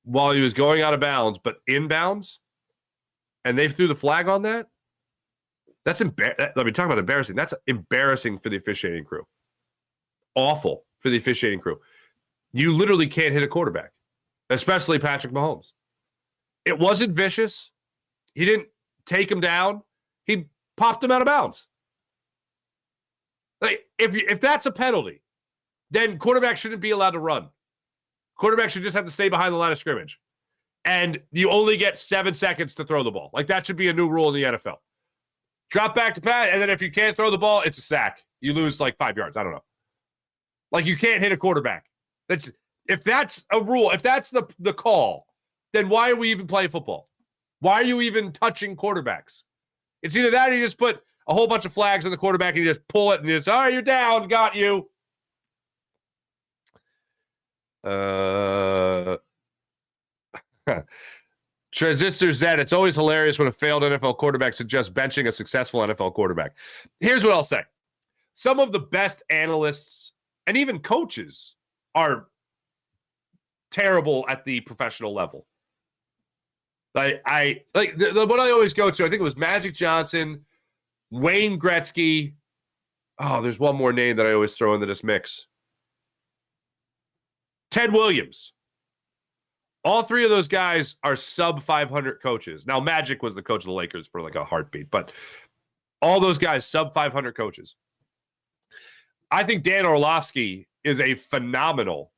while he was going out of bounds, but inbounds, and they threw the flag on that. That's let me talk about embarrassing. That's embarrassing for the officiating crew. Awful for the officiating crew. You literally can't hit a quarterback, especially Patrick Mahomes. It wasn't vicious. He didn't take him down. He popped him out of bounds. Like, if that's a penalty, then quarterback shouldn't be allowed to run. Quarterback should just have to stay behind the line of scrimmage. And you only get 7 seconds to throw the ball. Like, that should be a new rule in the NFL. Drop back to Pat, and then if you can't throw the ball, it's a sack. You lose like 5 yards. I don't know. Like, you can't hit a quarterback. If that's a rule, if that's the call, then why are we even playing football? Why are you even touching quarterbacks? It's either that or you just put a whole bunch of flags on the quarterback and you just pull it and it's, all right, you're down, got you. Transistor Z, it's always hilarious when a failed NFL quarterback suggests benching a successful NFL quarterback. Here's what I'll say. Some of the best analysts and even coaches are terrible at the professional level. What I always go to, I think it was Magic Johnson, Wayne Gretzky. Oh, there's one more name that I always throw into this mix. Ted Williams. All 3 of those guys are sub 500 coaches. Now, Magic was the coach of the Lakers for like a heartbeat, but all those guys, sub 500 coaches. I think Dan Orlovsky is a phenomenal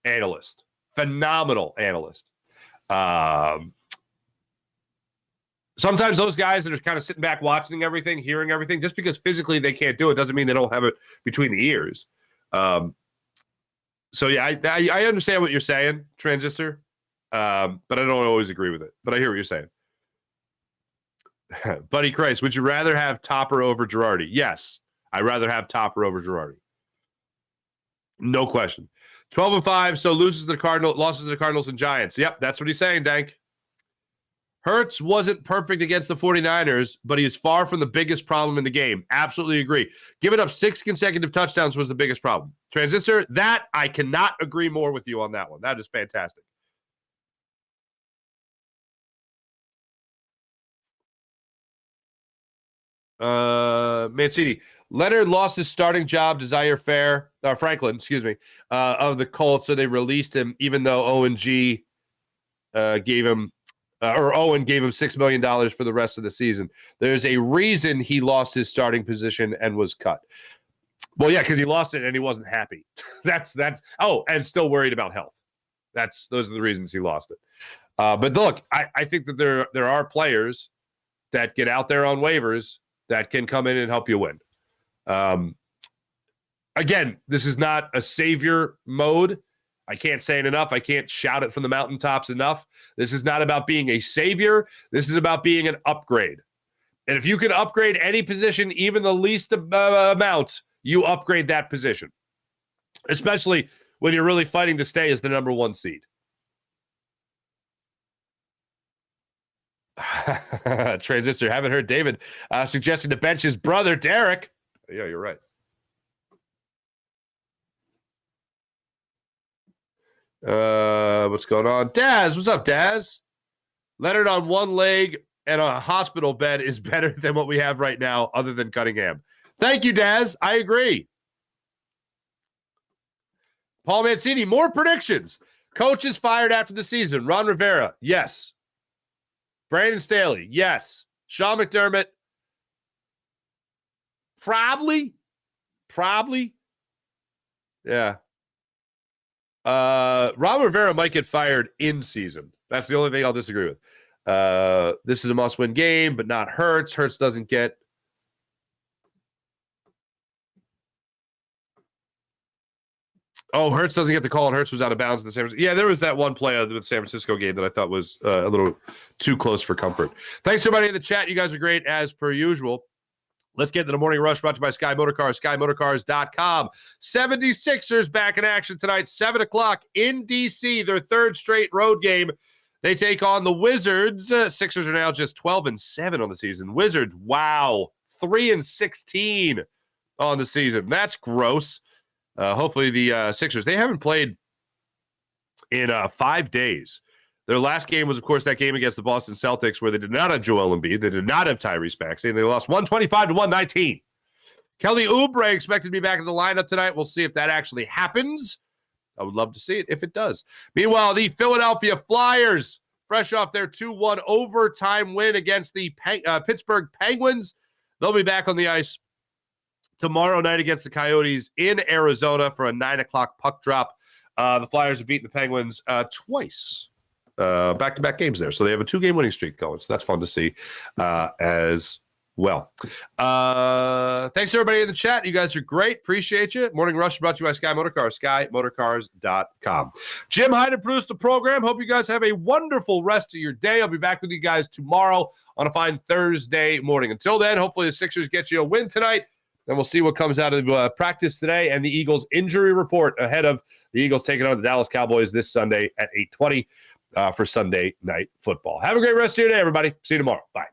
analyst. Phenomenal analyst. Sometimes those guys that are kind of sitting back watching everything, hearing everything, just because physically they can't do it doesn't mean they don't have it between the ears. So, yeah, I understand what you're saying, Transistor, but I don't always agree with it. But I hear what you're saying. Buddy Christ, would you rather have Topper over Girardi? Yes, I'd rather have Topper over Girardi. No question. 12-5, so losses to the Cardinals and Giants. Yep, that's what he's saying, Dank. Hurts wasn't perfect against the 49ers, but he is far from the biggest problem in the game. Absolutely agree. Giving up 6 consecutive touchdowns was the biggest problem. Transistor, that I cannot agree more with you on that one. That is fantastic. Mancini. Leonard lost his starting job to Zaire Franklin, of the Colts, so they released him, even though Owen gave him $6 million for the rest of the season. There's a reason he lost his starting position and was cut. Well, yeah, because he lost it and he wasn't happy. And still worried about health. Those are the reasons he lost it. But look, I think that there are players that get out there on waivers that can come in and help you win. Again, this is not a savior mode. I can't say it enough. I can't shout it from the mountaintops enough. This is not about being a savior. This is about being an upgrade. And if you can upgrade any position, even the least amount, you upgrade that position, especially when you're really fighting to stay as the number 1 seed. Transistor, haven't heard David suggesting to bench his brother, Derek. Yeah, you're right. What's going on? Daz, what's up, Daz? Leonard on one leg and on a hospital bed is better than what we have right now, other than Cunningham. Thank you, Daz. I agree. Paul Mancini, more predictions. Coaches fired after the season. Ron Rivera, yes. Brandon Staley, yes. Sean McDermott, probably. Yeah. Ron Rivera might get fired in season. That's the only thing I'll disagree with. This is a must-win game, but not Hurts. Hurts doesn't get... Oh, Hurts doesn't get the call, and Hurts was out of bounds in the San Francisco. Yeah, there was that one play of the San Francisco game that I thought was a little too close for comfort. Thanks, everybody in the chat. You guys are great, as per usual. Let's get to the morning rush brought to you by Sky Motorcars, SkyMotorcars.com. 76ers back in action tonight, 7 o'clock in D.C., their 3rd straight road game. They take on the Wizards. Sixers are now just 12-7 on the season. Wizards, wow, 3-16 on the season. That's gross. Hopefully the Sixers, they haven't played in 5 days. Their last game was, of course, that game against the Boston Celtics where they did not have Joel Embiid. They did not have Tyrese Maxey, and they lost 125-119. Kelly Oubre expected to be back in the lineup tonight. We'll see if that actually happens. I would love to see it if it does. Meanwhile, the Philadelphia Flyers, fresh off their 2-1 overtime win against the Pittsburgh Penguins, they'll be back on the ice tomorrow night against the Coyotes in Arizona for a 9 o'clock puck drop. The Flyers have beaten the Penguins twice. Back-to-back games there. So they have a 2-game winning streak going. So that's fun to see as well. Thanks to everybody in the chat. You guys are great. Appreciate you. Morning Rush brought to you by Sky Motorcars, SkyMotorcars.com. Jim Hyden produced the program. Hope you guys have a wonderful rest of your day. I'll be back with you guys tomorrow on a fine Thursday morning. Until then, hopefully the Sixers get you a win tonight. Then we'll see what comes out of practice today and the Eagles injury report ahead of the Eagles taking on the Dallas Cowboys this Sunday at 8:20 for Sunday Night Football. Have a great rest of your day, everybody. See you tomorrow. Bye.